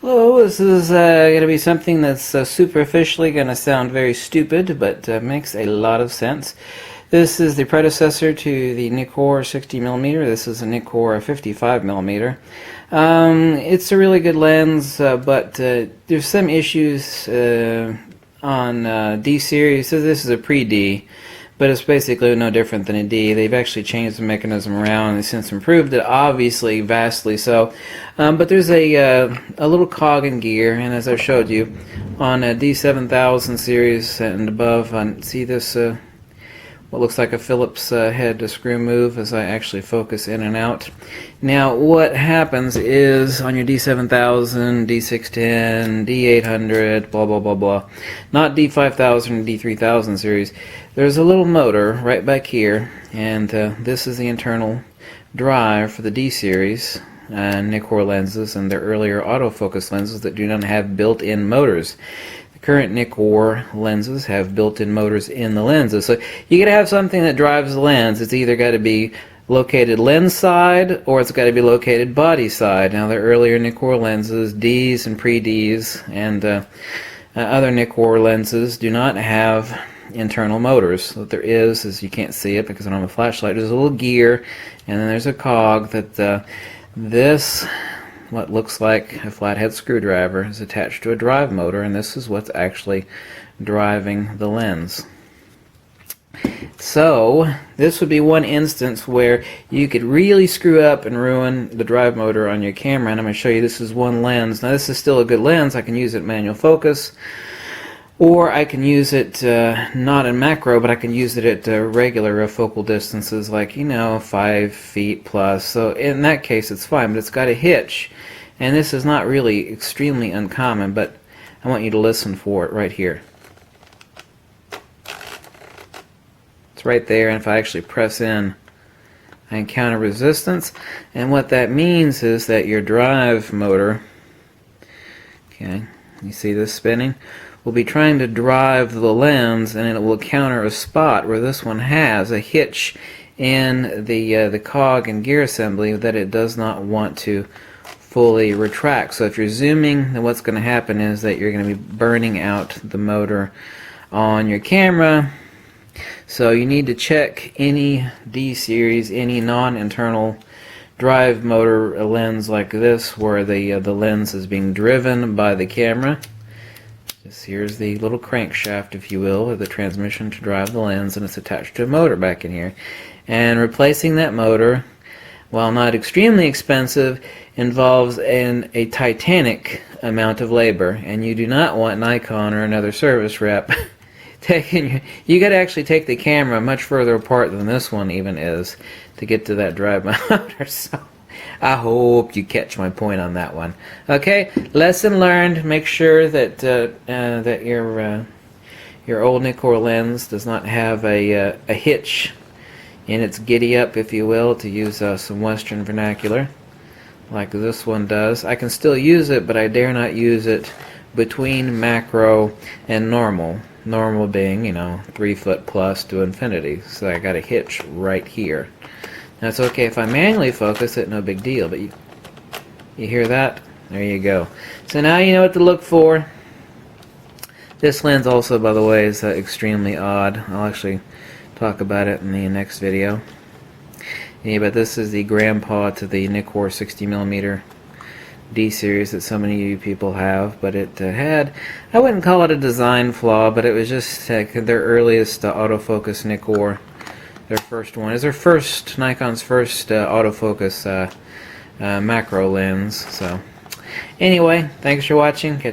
Hello, this is going to be something that's superficially going to sound very stupid, but makes a lot of sense. This is the predecessor to the Nikkor 60mm. This is a Nikkor 55mm. It's a really good lens, but there's some issues on D series. So this is a pre-D. But it's basically no different than a D. They've actually changed the mechanism around and since improved it, obviously, vastly so. But there's a little cog and gear, and as I showed you, on a D7000 series and above, see this, what looks like a Phillips head to screw move as I actually focus in and out. Now, what happens is on your D7000, D610, D800, blah, blah, blah, blah, not D5000 and D3000 series, there's a little motor right back here, and this is the internal drive for the D series Nikkor lenses and their earlier autofocus lenses that do not have built-in motors. The current Nikkor lenses have built-in motors in the lenses, so you got to have something that drives the lens. It's either got to be located lens side or it's got to be located body side. Now the earlier Nikkor lenses, Ds and pre-Ds, and other Nikkor lenses do not have internal motors. What there is you can't see it because I don't have a flashlight. There's a little gear, and then there's a cog that this, what looks like a flathead screwdriver, is attached to a drive motor, and this is what's actually driving the lens. So this would be one instance where you could really screw up and ruin the drive motor on your camera, and I'm going to show you this is one lens. Now this is still a good lens. I can use it in manual focus, or I can use it not in macro, but I can use it at regular focal distances, like 5 feet plus. So in that case it's fine, but it's got a hitch, and this is not really extremely uncommon, but I want you to listen for it right here. It's right there, and if I actually press in, I encounter resistance, and what that means is that your drive motor, okay, you see this spinning, will be trying to drive the lens, and it will encounter a spot where this one has a hitch in the cog and gear assembly that it does not want to fully retract. So if you're zooming, then what's going to happen is that you're going to be burning out the motor on your camera. So you need to check any D series, any non-internal drive motor lens like this where the lens is being driven by the camera. Here's the little crankshaft, if you will, or the transmission to drive the lens, and it's attached to a motor back in here. And replacing that motor, while not extremely expensive, involves a titanic amount of labor, and you do not want Nikon or another service rep taking you got to actually take the camera much further apart than this one even is to get to that drive motor. So I hope you catch my point on that one. Okay, lesson learned. Make sure that that your old Nikkor lens does not have a hitch in its giddy up, if you will, to use some Western vernacular, like this one does. I can still use it, but I dare not use it between macro and normal. Normal being, 3 foot plus to infinity. So I got a hitch right here. Now it's okay if I manually focus it, no big deal, but you hear that? There you go. So now you know what to look for. This lens also, by the way, is extremely odd. I'll actually talk about it in the next video. Yeah, but this is the grandpa to the Nikkor 60mm D series that so many of you people have, but it had, I wouldn't call it a design flaw, but it was just their earliest autofocus Nikkor. Their first one is Nikon's first autofocus macro lens. So anyway, thanks for watching.